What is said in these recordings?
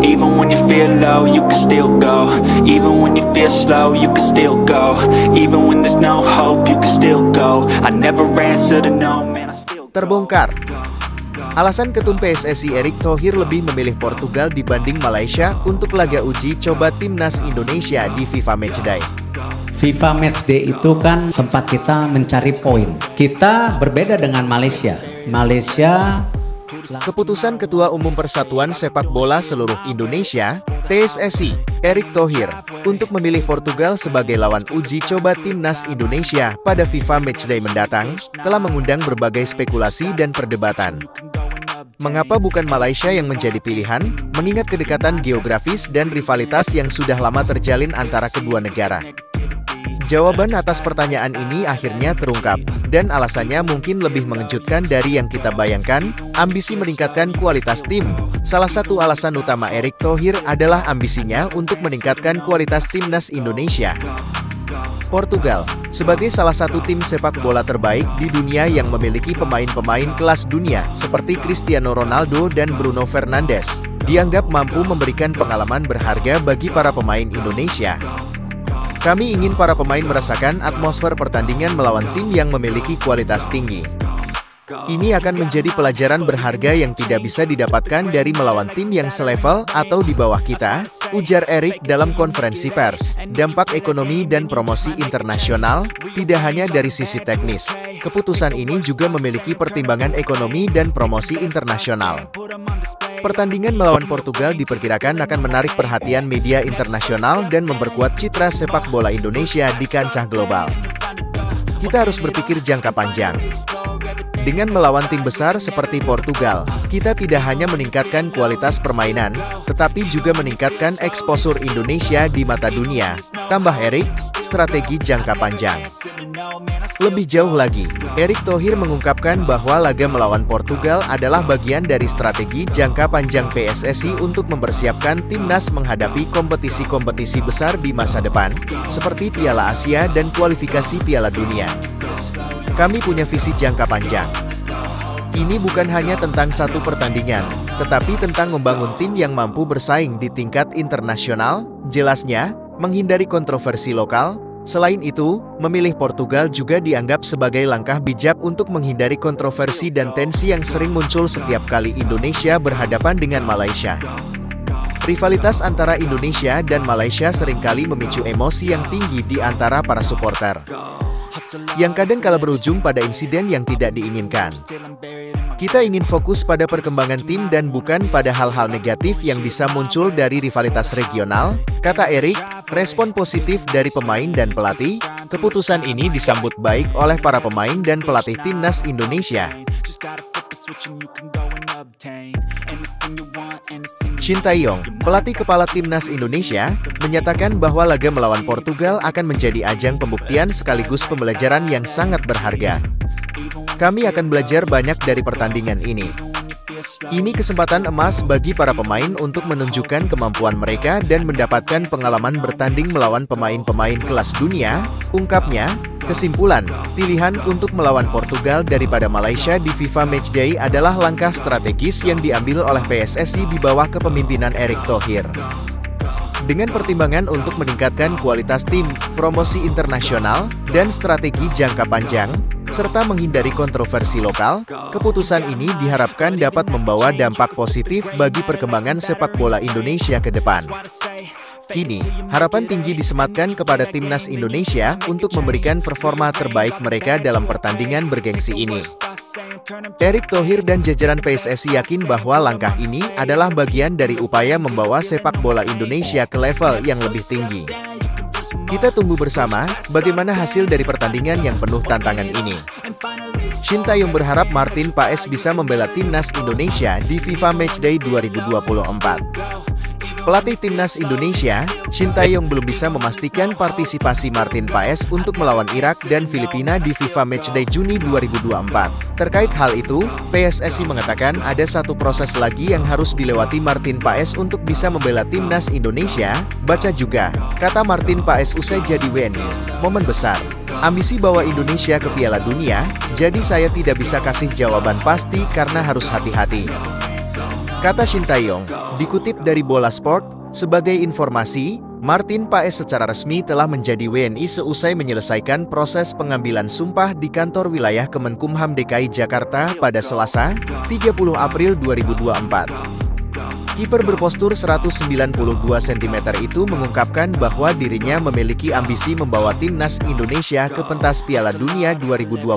Even when you feel low, you can still go. Even when you feel slow, you can still go. Even when there's no hope, you can still go. I never answer to no, man, I still go. Terbongkar. Alasan Ketum PSSI Erick Thohir lebih memilih Portugal dibanding Malaysia untuk laga uji coba timnas Indonesia di FIFA Matchday. FIFA Matchday itu kan tempat kita mencari poin. Kita berbeda dengan Malaysia. Keputusan Ketua Umum Persatuan Sepak Bola Seluruh Indonesia, PSSI, Erick Thohir, untuk memilih Portugal sebagai lawan uji coba timnas Indonesia pada FIFA Matchday mendatang, telah mengundang berbagai spekulasi dan perdebatan. Mengapa bukan Malaysia yang menjadi pilihan, mengingat kedekatan geografis dan rivalitas yang sudah lama terjalin antara kedua negara? Jawaban atas pertanyaan ini akhirnya terungkap, dan alasannya mungkin lebih mengejutkan dari yang kita bayangkan, ambisi meningkatkan kualitas tim. Salah satu alasan utama Erick Thohir adalah ambisinya untuk meningkatkan kualitas timnas Indonesia. Portugal, sebagai salah satu tim sepak bola terbaik di dunia yang memiliki pemain-pemain kelas dunia seperti Cristiano Ronaldo dan Bruno Fernandes, dianggap mampu memberikan pengalaman berharga bagi para pemain Indonesia. Kami ingin para pemain merasakan atmosfer pertandingan melawan tim yang memiliki kualitas tinggi. Ini akan menjadi pelajaran berharga yang tidak bisa didapatkan dari melawan tim yang selevel atau di bawah kita, ujar Erick dalam konferensi pers. Dampak ekonomi dan promosi internasional, tidak hanya dari sisi teknis. Keputusan ini juga memiliki pertimbangan ekonomi dan promosi internasional. Pertandingan melawan Portugal diperkirakan akan menarik perhatian media internasional dan memperkuat citra sepak bola Indonesia di kancah global. Kita harus berpikir jangka panjang. Dengan melawan tim besar seperti Portugal, kita tidak hanya meningkatkan kualitas permainan, tetapi juga meningkatkan eksposur Indonesia di mata dunia, tambah Erick, strategi jangka panjang. Lebih jauh lagi, Erick Thohir mengungkapkan bahwa laga melawan Portugal adalah bagian dari strategi jangka panjang PSSI untuk mempersiapkan timnas menghadapi kompetisi-kompetisi besar di masa depan, seperti Piala Asia dan kualifikasi Piala Dunia. Kami punya visi jangka panjang. Ini bukan hanya tentang satu pertandingan, tetapi tentang membangun tim yang mampu bersaing di tingkat internasional, jelasnya, menghindari kontroversi lokal. Selain itu, memilih Portugal juga dianggap sebagai langkah bijak untuk menghindari kontroversi dan tensi yang sering muncul setiap kali Indonesia berhadapan dengan Malaysia. Rivalitas antara Indonesia dan Malaysia seringkali memicu emosi yang tinggi di antara para supporter, yang kadang kala berujung pada insiden yang tidak diinginkan. Kita ingin fokus pada perkembangan tim dan bukan pada hal-hal negatif yang bisa muncul dari rivalitas regional, kata Erick. Respon positif dari pemain dan pelatih, keputusan ini disambut baik oleh para pemain dan pelatih timnas Indonesia. Shin Tae-yong, pelatih kepala timnas Indonesia, menyatakan bahwa laga melawan Portugal akan menjadi ajang pembuktian sekaligus pembelajaran yang sangat berharga. Kami akan belajar banyak dari pertandingan ini. Ini kesempatan emas bagi para pemain untuk menunjukkan kemampuan mereka dan mendapatkan pengalaman bertanding melawan pemain-pemain kelas dunia, ungkapnya. Kesimpulan, pilihan untuk melawan Portugal daripada Malaysia di FIFA Matchday adalah langkah strategis yang diambil oleh PSSI di bawah kepemimpinan Erick Thohir. Dengan pertimbangan untuk meningkatkan kualitas tim, promosi internasional, dan strategi jangka panjang, serta menghindari kontroversi lokal, keputusan ini diharapkan dapat membawa dampak positif bagi perkembangan sepak bola Indonesia ke depan. Kini, harapan tinggi disematkan kepada timnas Indonesia untuk memberikan performa terbaik mereka dalam pertandingan bergengsi ini. Erick Thohir dan jajaran PSSI yakin bahwa langkah ini adalah bagian dari upaya membawa sepak bola Indonesia ke level yang lebih tinggi. Kita tunggu bersama bagaimana hasil dari pertandingan yang penuh tantangan ini. Shin Tae-yong berharap Martin Paes bisa membela timnas Indonesia di FIFA Matchday 2024. Pelatih timnas Indonesia, Shin Tae-yong belum bisa memastikan partisipasi Martin Paes untuk melawan Irak dan Filipina di FIFA Matchday Juni 2024. Terkait hal itu, PSSI mengatakan ada satu proses lagi yang harus dilewati Martin Paes untuk bisa membela timnas Indonesia. Baca juga, kata Martin Paes usai jadi WNI, momen besar. Ambisi bawa Indonesia ke Piala Dunia, jadi saya tidak bisa kasih jawaban pasti karena harus hati-hati. Kata Shin Tae-yong, Dikutip dari Bola Sport, sebagai informasi, Martin Paes secara resmi telah menjadi WNI seusai menyelesaikan proses pengambilan sumpah di kantor wilayah Kemenkumham DKI Jakarta pada Selasa, 30 April 2024. Kiper berpostur 192 cm itu mengungkapkan bahwa dirinya memiliki ambisi membawa timnas Indonesia ke pentas Piala Dunia 2026,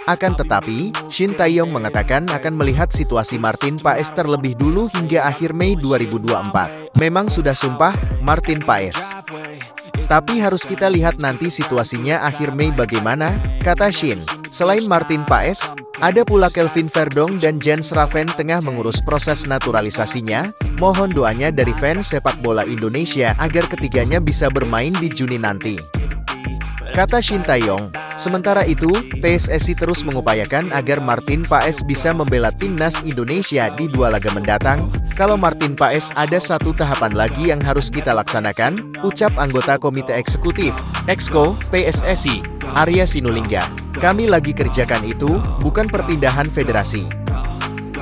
akan tetapi, Shin Tae-yong mengatakan akan melihat situasi Martin Paes terlebih dulu hingga akhir Mei 2024. Memang sudah sumpah, Martin Paes. Tapi harus kita lihat nanti situasinya akhir Mei bagaimana, kata Shin. Selain Martin Paes, ada pula Kelvin Verdong dan Jens Raven tengah mengurus proses naturalisasinya. Mohon doanya dari fans sepak bola Indonesia agar ketiganya bisa bermain di Juni nanti, kata Shin Tae-yong. Sementara itu, PSSI terus mengupayakan agar Martin Paes bisa membela timnas Indonesia di 2 laga mendatang. Kalau Martin Paes ada satu tahapan lagi yang harus kita laksanakan, ucap anggota Komite Eksekutif, Exco, PSSI, Arya Sinulinga. Kami lagi kerjakan itu, bukan perpindahan federasi.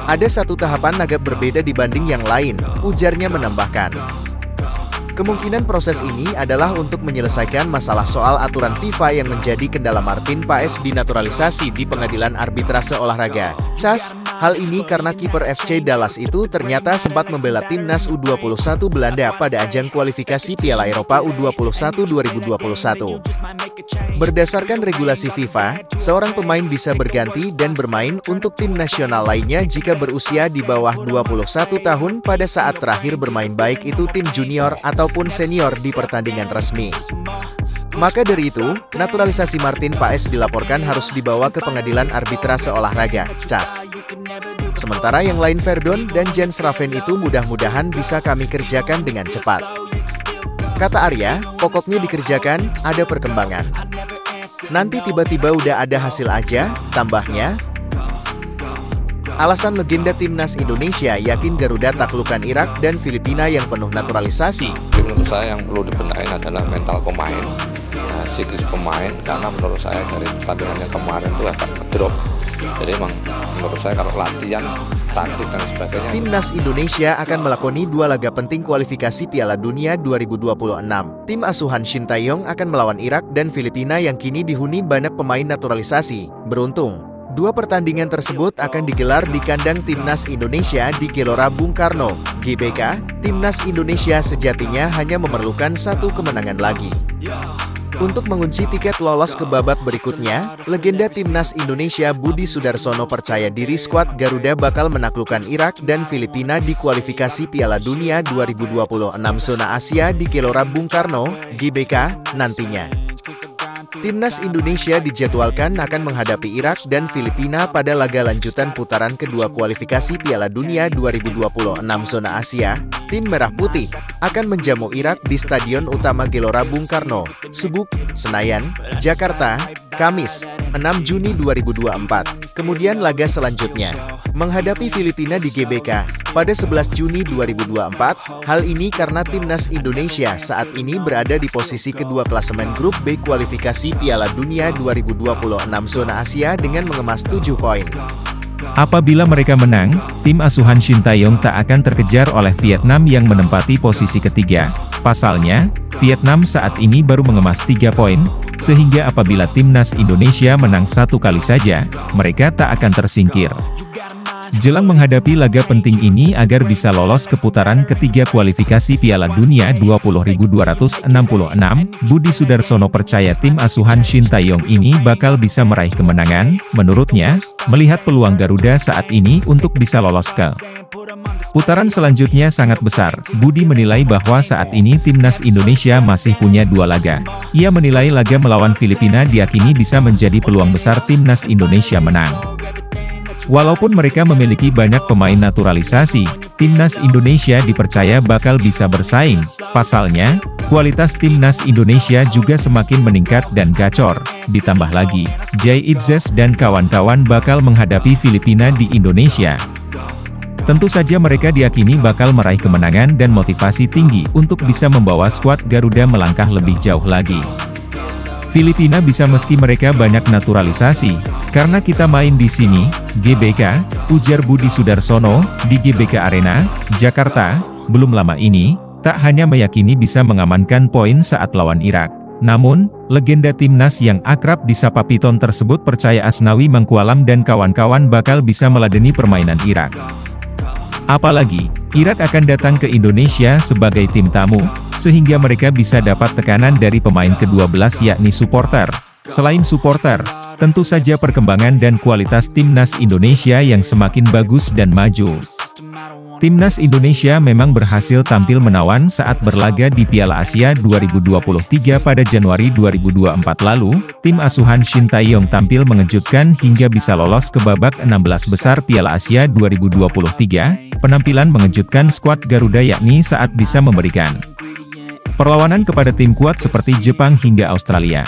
Ada satu tahapan agak berbeda dibanding yang lain, ujarnya menambahkan. Kemungkinan proses ini adalah untuk menyelesaikan masalah soal aturan FIFA yang menjadi kendala Martin Paes dinaturalisasi di Pengadilan Arbitrase Olahraga, CAS. Hal ini karena kiper FC Dallas itu ternyata sempat membela timnas U21 Belanda pada ajang kualifikasi Piala Eropa U21 2021. Berdasarkan regulasi FIFA, seorang pemain bisa berganti dan bermain untuk tim nasional lainnya jika berusia di bawah 21 tahun pada saat terakhir bermain, baik itu tim junior ataupun senior di pertandingan resmi. Maka dari itu, naturalisasi Martin Paes dilaporkan harus dibawa ke Pengadilan Arbitrase Olahraga, CAS. Sementara yang lain Verdon dan Jens Raven itu mudah-mudahan bisa kami kerjakan dengan cepat. Kata Arya, pokoknya dikerjakan, ada perkembangan. Nanti tiba-tiba udah ada hasil aja, tambahnya. Alasan legenda timnas Indonesia yakin Garuda taklukan Irak dan Filipina yang penuh naturalisasi. Menurut saya yang perlu dibenahin adalah mental pemain, psikis pemain, karena menurut saya dari pertandingan yang kemarin itu agak ngedrop. Jadi emang menurut saya kalau latihan, taktik dan sebagainya. Timnas Indonesia akan melakoni 2 laga penting kualifikasi Piala Dunia 2026. Tim asuhan Shin Tae-yong akan melawan Irak dan Filipina yang kini dihuni banyak pemain naturalisasi. Beruntung, 2 pertandingan tersebut akan digelar di kandang Timnas Indonesia di Gelora Bung Karno, GBK. Timnas Indonesia sejatinya hanya memerlukan 1 kemenangan lagi untuk mengunci tiket lolos ke babak berikutnya. Legenda Timnas Indonesia Budi Sudarsono percaya diri skuad Garuda bakal menaklukkan Irak dan Filipina di kualifikasi Piala Dunia 2026 zona Asia di Gelora Bung Karno, GBK, nantinya. Timnas Indonesia dijadwalkan akan menghadapi Irak dan Filipina pada laga lanjutan putaran kedua kualifikasi Piala Dunia 2026 zona Asia. Tim Merah Putih akan menjamu Irak di Stadion Utama Gelora Bung Karno, Subuk, Senayan, Jakarta, Kamis, 6 Juni 2024. Kemudian laga selanjutnya menghadapi Filipina di GBK pada 11 Juni 2024. Hal ini karena Timnas Indonesia saat ini berada di posisi kedua klasemen grup B kualifikasi Piala Dunia 2026 zona Asia dengan mengemas 7 poin. Apabila mereka menang, tim asuhan Shin Tae-yong tak akan terkejar oleh Vietnam yang menempati posisi ketiga. Pasalnya, Vietnam saat ini baru mengemas 3 poin, sehingga apabila timnas Indonesia menang 1 kali saja, mereka tak akan tersingkir. Jelang menghadapi laga penting ini agar bisa lolos ke putaran ketiga kualifikasi Piala Dunia 20.266, Budi Sudarsono percaya tim asuhan Shin Tae-yong ini bakal bisa meraih kemenangan. Menurutnya, melihat peluang Garuda saat ini untuk bisa lolos ke putaran selanjutnya sangat besar. Budi menilai bahwa saat ini timnas Indonesia masih punya 2 laga. Ia menilai laga melawan Filipina diyakini bisa menjadi peluang besar timnas Indonesia menang. Walaupun mereka memiliki banyak pemain naturalisasi, timnas Indonesia dipercaya bakal bisa bersaing. Pasalnya, kualitas timnas Indonesia juga semakin meningkat dan gacor. Ditambah lagi, Jay Itzes dan kawan-kawan bakal menghadapi Filipina di Indonesia. Tentu saja mereka diyakini bakal meraih kemenangan dan motivasi tinggi untuk bisa membawa skuad Garuda melangkah lebih jauh lagi. Filipina bisa meski mereka banyak naturalisasi, karena kita main di sini, GBK, ujar Budi Sudarsono, di GBK Arena, Jakarta. Belum lama ini, tak hanya meyakini bisa mengamankan poin saat lawan Irak. Namun, legenda timnas yang akrab disapa Piton tersebut percaya Asnawi Mangkualam dan kawan-kawan bakal bisa meladeni permainan Irak. Apalagi, Irak akan datang ke Indonesia sebagai tim tamu, sehingga mereka bisa dapat tekanan dari pemain ke-12 yakni supporter. Selain supporter, tentu saja perkembangan dan kualitas timnas Indonesia yang semakin bagus dan maju. Timnas Indonesia memang berhasil tampil menawan saat berlaga di Piala Asia 2023 pada Januari 2024 lalu. Tim asuhan Shin Tae-yong tampil mengejutkan hingga bisa lolos ke babak 16 besar Piala Asia 2023. Penampilan mengejutkan skuad Garuda yakni saat bisa memberikan perlawanan kepada tim kuat seperti Jepang hingga Australia.